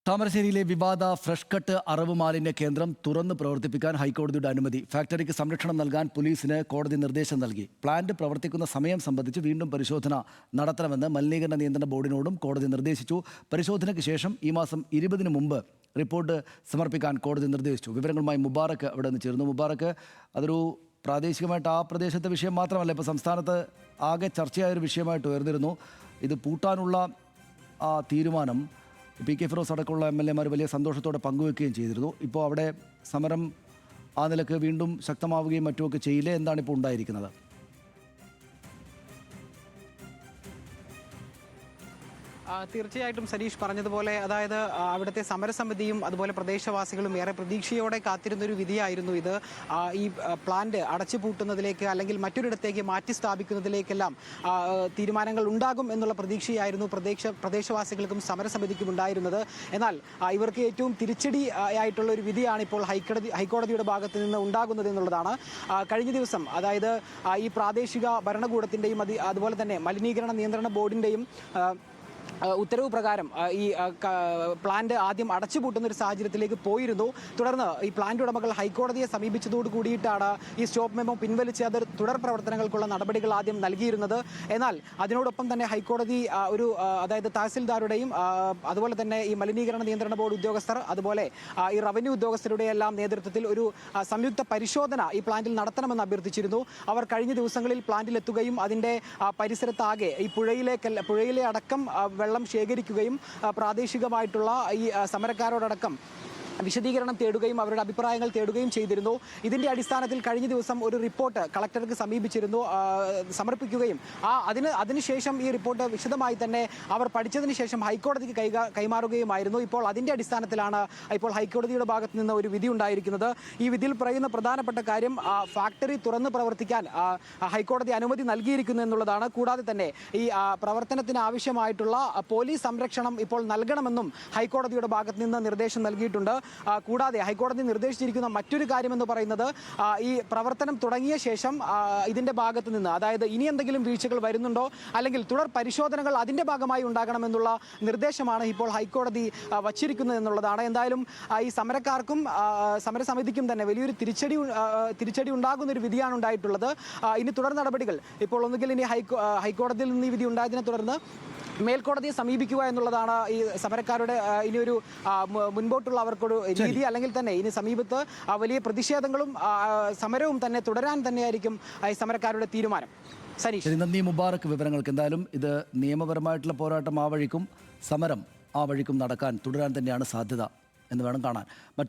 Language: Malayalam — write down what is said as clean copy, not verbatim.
താമരശ്ശേരിയിലെ വിവാദ ഫ്രഷ് കട്ട് അറവ് മാലിന്യ കേന്ദ്രം തുറന്ന് പ്രവർത്തിപ്പിക്കാൻ ഹൈക്കോടതിയുടെ അനുമതി. ഫാക്ടറിക്ക് സംരക്ഷണം നൽകാൻ പോലീസിന് കോടതി നിർദ്ദേശം നൽകി. പ്ലാന്റ് പ്രവർത്തിക്കുന്ന സമയം സംബന്ധിച്ച് വീണ്ടും പരിശോധന നടത്തണമെന്ന് മലിനീകരണ നിയന്ത്രണ ബോർഡിനോടും കോടതി നിർദ്ദേശിച്ചു. പരിശോധനയ്ക്ക് ശേഷം ഈ മാസം 20-ന് മുമ്പ് റിപ്പോർട്ട് സമർപ്പിക്കാൻ കോടതി നിർദ്ദേശിച്ചു. വിവരങ്ങളുമായി മുബാറക്ക് അവിടെ നിന്ന് ചേർന്നു. മുബാറക്ക്, അതൊരു പ്രാദേശികമായിട്ട് ആ പ്രദേശത്തെ വിഷയം മാത്രമല്ല, ഇപ്പോൾ സംസ്ഥാനത്ത് ആകെ ചർച്ചയായൊരു വിഷയമായിട്ട് ഉയർന്നിരുന്നു. ഇത് പൂട്ടാനുള്ള തീരുമാനം പി കെ ഫിറോസ് അടക്കമുള്ള MLA-മാർ വലിയ സന്തോഷത്തോടെ പങ്കുവെക്കുകയും ചെയ്തിരുന്നു. ഇപ്പോൾ അവിടെ സമരം ആ നിലക്ക് വീണ്ടും ശക്തമാവുകയും മറ്റുമൊക്കെ ചെയ്യില്ലേ? എന്താണ് ഇപ്പോൾ ഉണ്ടായിരിക്കുന്നത്? തീർച്ചയായിട്ടും സരീഷ് പറഞ്ഞതുപോലെ, അതായത് അവിടുത്തെ സമരസമിതിയും അതുപോലെ പ്രദേശവാസികളും ഏറെ പ്രതീക്ഷയോടെ കാത്തിരുന്നൊരു വിധിയായിരുന്നു ഇത്. ഈ പ്ലാന്റ് അടച്ചുപൂട്ടുന്നതിലേക്ക് അല്ലെങ്കിൽ മറ്റൊരിടത്തേക്ക് മാറ്റി സ്ഥാപിക്കുന്നതിലേക്കെല്ലാം തീരുമാനങ്ങൾ ഉണ്ടാകും എന്നുള്ള പ്രതീക്ഷയായിരുന്നു പ്രദേശവാസികൾക്കും സമരസമിതിക്കും ഉണ്ടായിരുന്നത്. എന്നാൽ ഇവർക്ക് ഏറ്റവും തിരിച്ചടി ആയിട്ടുള്ള ഒരു വിധിയാണ് ഇപ്പോൾ ഹൈക്കോടതിയുടെ ഭാഗത്ത് നിന്ന് ഉണ്ടാകുന്നത് എന്നുള്ളതാണ്. കഴിഞ്ഞ ദിവസം, അതായത് ഈ പ്രാദേശിക ഭരണകൂടത്തിൻ്റെയും അതുപോലെ തന്നെ മലിനീകരണ നിയന്ത്രണ ബോർഡിൻ്റെയും ഉത്തരവ് പ്രകാരം ഈ പ്ലാന്റ് ആദ്യം അടച്ചുപൂട്ടുന്ന ഒരു സാഹചര്യത്തിലേക്ക് പോയിരുന്നു. തുടർന്ന് ഈ പ്ലാന്റ് ഉടമകൾ ഹൈക്കോടതിയെ സമീപിച്ചതോട് കൂടിയിട്ടാണ് ഈ സ്റ്റോപ്പ് മെമ്മോ പിൻവലിച്ച് അത് തുടർ പ്രവർത്തനങ്ങൾക്കുള്ള നടപടികൾ ആദ്യം നൽകിയിരുന്നത്. എന്നാൽ അതിനോടൊപ്പം തന്നെ ഹൈക്കോടതി അതായത് തഹസിൽദാരുടെയും അതുപോലെ തന്നെ ഈ മലിനീകരണ നിയന്ത്രണ ബോർഡ് ഉദ്യോഗസ്ഥർ, അതുപോലെ ഈ റവന്യൂ ഉദ്യോഗസ്ഥരുടെ എല്ലാം നേതൃത്വത്തിൽ ഒരു സംയുക്ത പരിശോധന ഈ പ്ലാന്റിൽ നടത്തണമെന്ന് അഭ്യർത്ഥിച്ചിരുന്നു. അവർ കഴിഞ്ഞ ദിവസങ്ങളിൽ പ്ലാന്റിലെത്തുകയും അതിൻ്റെ പരിസരത്താകെ ഈ പുഴയിലെ അടക്കം വെള്ളം ശേഖരിക്കുകയും പ്രാദേശികമായിട്ടുള്ള ഈ സമരക്കാരോടക്കം വിശദീകരണം തേടുകയും അവരുടെ അഭിപ്രായങ്ങൾ തേടുകയും ചെയ്തിരുന്നു. ഇതിൻ്റെ അടിസ്ഥാനത്തിൽ കഴിഞ്ഞ ദിവസം ഒരു റിപ്പോർട്ട് കളക്ടർക്ക് സമർപ്പിക്കുകയും അതിനുശേഷം ഈ റിപ്പോർട്ട് വിശദമായി തന്നെ അവർ പഠിച്ചതിന് ശേഷം ഹൈക്കോടതിക്ക് കൈമാറുകയുമായിരുന്നു. ഇപ്പോൾ അതിൻ്റെ അടിസ്ഥാനത്തിലാണ് ഇപ്പോൾ ഹൈക്കോടതിയുടെ ഭാഗത്ത് നിന്ന് ഒരു വിധി ഉണ്ടായിരിക്കുന്നത്. ഈ വിധിയിൽ പറയുന്ന പ്രധാനപ്പെട്ട കാര്യം, ഫാക്ടറി തുറന്ന് പ്രവർത്തിക്കാൻ ഹൈക്കോടതി അനുമതി നൽകിയിരിക്കുന്നു എന്നുള്ളതാണ്. കൂടാതെ തന്നെ ഈ പ്രവർത്തനത്തിന് ആവശ്യമായിട്ടുള്ള പോലീസ് സംരക്ഷണം ഇപ്പോൾ നൽകണമെന്നും ഹൈക്കോടതിയുടെ ഭാഗത്ത് നിന്ന് നിർദ്ദേശം നൽകിയിട്ടുണ്ട്. കൂടാതെ ഹൈക്കോടതി നിർദ്ദേശിച്ചിരിക്കുന്ന മറ്റൊരു കാര്യമെന്ന് പറയുന്നത്, ഈ പ്രവർത്തനം തുടങ്ങിയ ശേഷം ഇതിൻ്റെ ഭാഗത്ത് നിന്ന്, അതായത് ഇനി എന്തെങ്കിലും വീഴ്ചകൾ വരുന്നുണ്ടോ അല്ലെങ്കിൽ തുടർ പരിശോധനകൾ അതിൻ്റെ ഭാഗമായി ഉണ്ടാകണമെന്നുള്ള നിർദ്ദേശമാണ് ഇപ്പോൾ ഹൈക്കോടതി വച്ചിരിക്കുന്നത് എന്നുള്ളതാണ്. എന്തായാലും ഈ സമരക്കാർക്കും സമരസമിതിക്കും തന്നെ വലിയൊരു തിരിച്ചടി ഉണ്ടാകുന്ന ഒരു വിധിയാണ് ഉണ്ടായിട്ടുള്ളത്. ഇനി തുടർ നടപടികൾ ഇപ്പോൾ ഒന്നുകിൽ ഇനി ഹൈക്കോടതിയിൽ നിന്ന് ഈ വിധി ഉണ്ടായതിനെ തുടർന്ന് മേൽക്കോടതിയെ സമീപിക്കുക എന്നുള്ളതാണ് ഈ സമരക്കാരുടെ ഇനിയൊരു മുൻപോട്ടുള്ള അവർക്കൊരു രീതി. അല്ലെങ്കിൽ തന്നെ ഇനി സമീപത്ത് വലിയ പ്രതിഷേധങ്ങളും സമരവും തന്നെ തുടരാൻ തന്നെയായിരിക്കും ഈ സമരക്കാരുടെ തീരുമാനം. സനീഷ്, നന്ദി മുബാറക്ക് വിവരങ്ങൾക്ക്. എന്തായാലും ഇത് നിയമപരമായിട്ടുള്ള പോരാട്ടം ആ വഴിക്കും സമരം ആ വഴിക്കും തുടരാൻ തന്നെയാണ് സാധ്യത എന്ന് വേണം കാണാൻ.